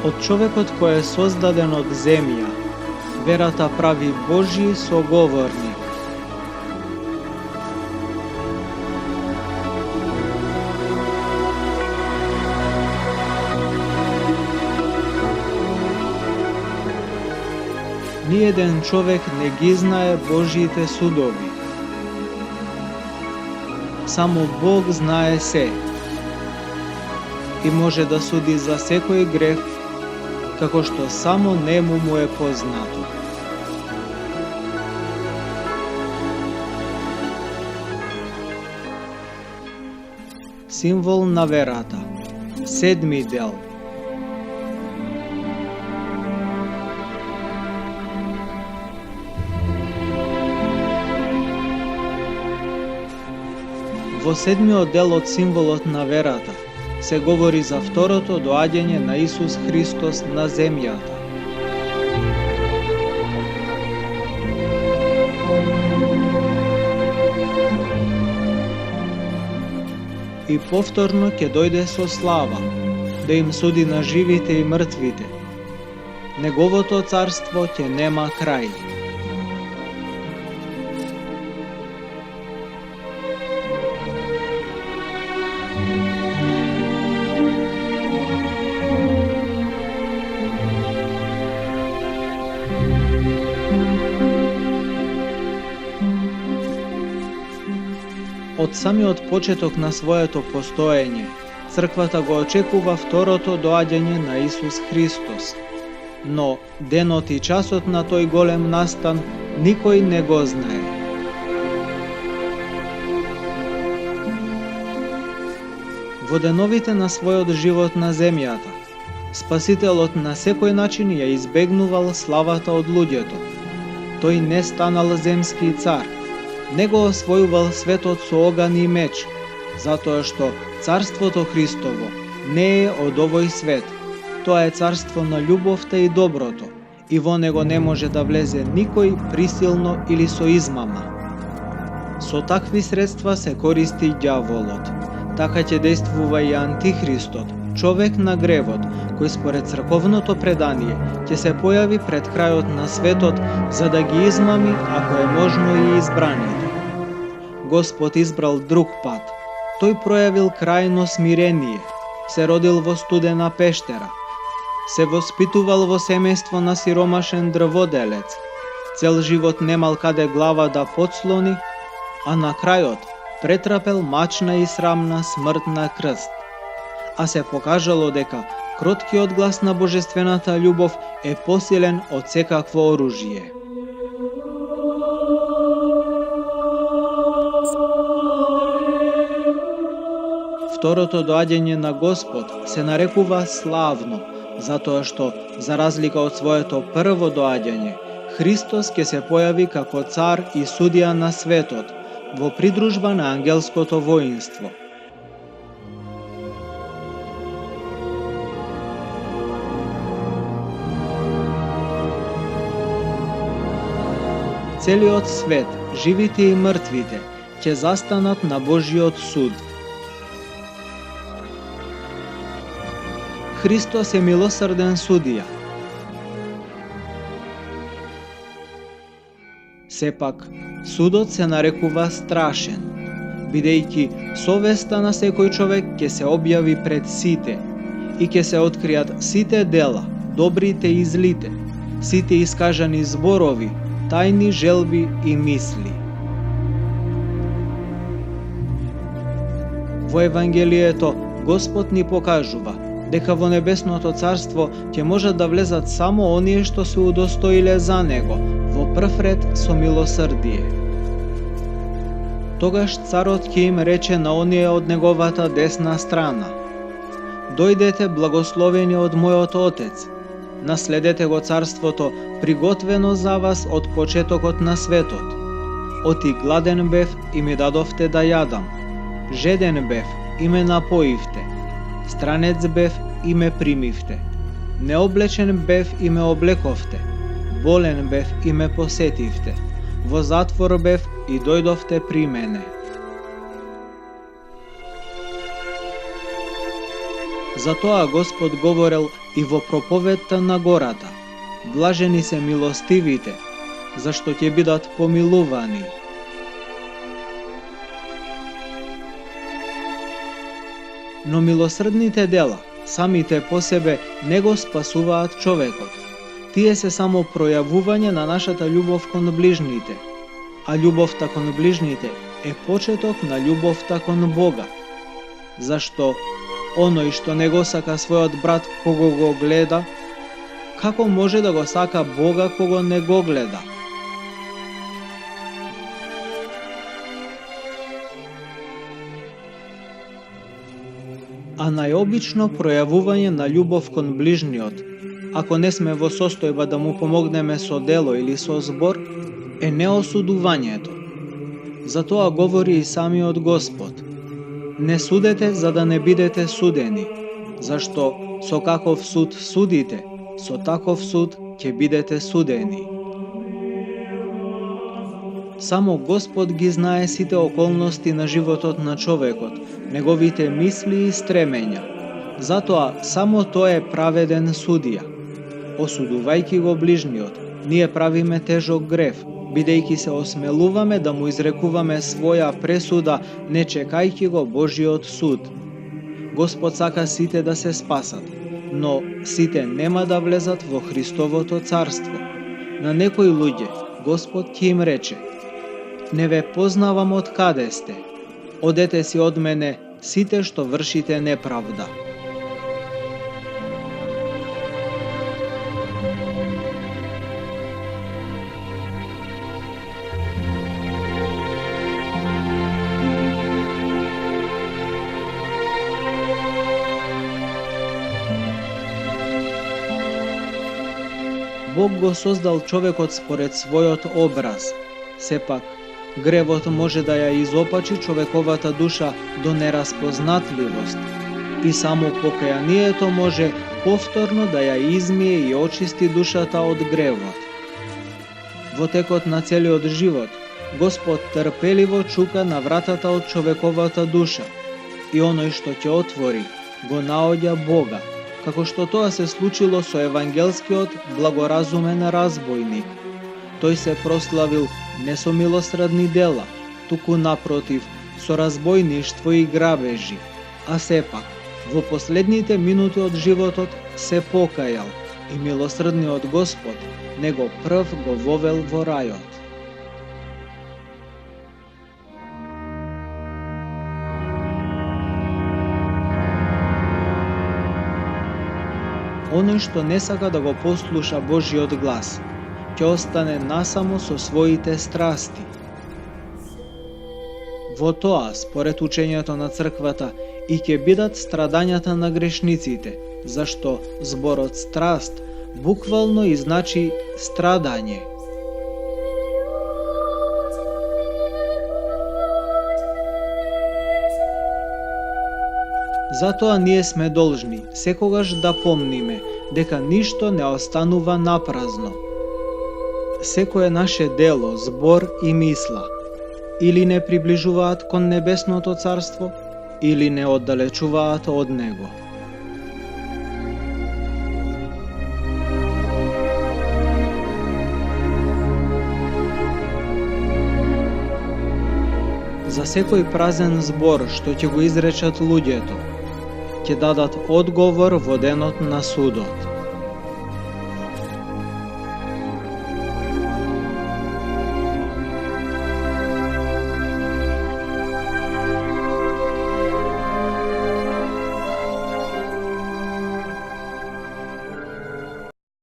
Од човекот кој е создаден од земја, верата прави Божји соговорник. Ниеден човек не ги знае Божјите судови. Само Бог знае се и може да суди за секој грех, како што само нему му е познато. Символ на верата. 7 дел. Во 7 дел од символот на верата се говори за второто доаѓање на Исус Христос на земјата. И повторно ќе дојде со слава, да им суди на живите и мртвите. Неговото царство ќе нема крај. Од самиот почеток на своето постоење, црквата го очекува второто доаѓање на Исус Христос. Но денот и часот на тој голем настан никој не го знае. Во деновите на својот живот на земјата, Спасителот на секој начин ја избегнувал славата од луѓето. Тој не станал земски цар, не го освојувал светот со оган и меч, затоа што царството Христово не е од овој свет. Тоа е царство на љубовта и доброто, и во него не може да влезе никој присилно или со измама. Со такви средства се користи ѓаволот. Така ќе действува и Антихристот, човек на гревот, кој според црковното предание ќе се појави пред крајот на светот за да ги измами, ако е можно, и избраните. Господ избрал друг пат. Тој пројавил крајно смирение, се родил во студена пештера, се воспитувал во семејство на сиромашен дрводелец, цел живот немал каде глава да подслони, а на крајот претрапел мачна и срамна смрт на крст. А се покажало дека кроткиот глас на божествената љубов е посилен од секакво оружје. Второто доаѓање на Господ се нарекува славно, затоа што, за разлика од своето прво доаѓање, Христос ќе се појави како цар и судија на светот, во придружба на ангелското воинство. Целиот свет, живите и мртвите, ќе застанат на Божјиот суд. Христос е милосрден судија. Сепак, судот се нарекува страшен, бидејќи совеста на секој човек ќе се објави пред сите и ќе се откријат сите дела, добрите и злите, сите искажани зборови, тајни желби и мисли. Во Евангелието Господ ни покажува дека во небесното царство ќе можат да влезат само оние што се удостоиле за него, во прв ред со милосрдие. Тогаш царот ќе им рече на оние од неговата десна страна: дојдете благословени од мојот Отец, наследете го царството приготвено за вас од почетокот на светот. Оти гладен бев и ми дадовте да јадам, жеден бев и ме напоивте, странец бев и ме примивте, необлечен бев и ме облековте, болен бев и ме посетивте, во затвор бев и дојдовте при мене. Затоа Господ говорел и во проповедта на гората: блажени се милостивите, зашто ќе бидат помилувани. Но милосрдните дела, самите по себе, не го спасуваат човекот. Тие се само пројавување на нашата љубов кон ближните, а љубовта кон ближните е почеток на љубовта кон Бога. Зашто оној што не го сака својот брат кого го гледа, како може да го сака Бога кого не го гледа? А најобично пројавување на љубов кон ближниот, ако не сме во состојба да му помогнеме со дело или со збор, е неосудувањето. Затоа говори и самиот Господ: не судете за да не бидете судени, зашто со каков суд судите, со таков суд ќе бидете судени. Само Господ ги знае сите околности на животот на човекот, неговите мисли и стремења. Затоа само тој е праведен судија. Осудувајќи го ближниот, ние правиме тежок грев, бидејќи се осмелуваме да му изрекуваме своја пресуда, не чекајќи го Божиот суд. Господ сака сите да се спасат, но сите нема да влезат во Христовото царство. На некои луѓе Господ ќе им рече: не ве познавам од каде сте, одете си од мене сите што вршите неправда. Бог го создал човекот според својот образ. Сепак, гревот може да ја изопачи човековата душа до нераспознатливост и само покајанието може повторно да ја измие и очисти душата од гревот. Во текот на целиот живот, Господ трпеливо чука на вратата од човековата душа и оној што ќе отвори, го наоѓа Бога, како што тоа се случило со евангелскиот благоразумен разбойник. Тој се прославил не со милосредни дела, туку напротив, со разбойништво и грабежи, а сепак, во последните минути од животот се покајал и милосредниот Господ него прв го вовел во рајот. Оној што не сака да го послуша Божиот глас, ќе остане насамо со своите страсти. Во тоа, според учењето на црквата, и ќе бидат страдањата на грешниците, зашто зборот страст буквално и значи страдање. Затоа ние сме должни секогаш да помниме дека ништо не останува напразно. Секое наше дело, збор и мисла или не приближуваат кон небесното царство, или не оддалечуваат од него. За секој празен збор што ќе го изречат луѓето, ќе дадат одговор во денот на судот.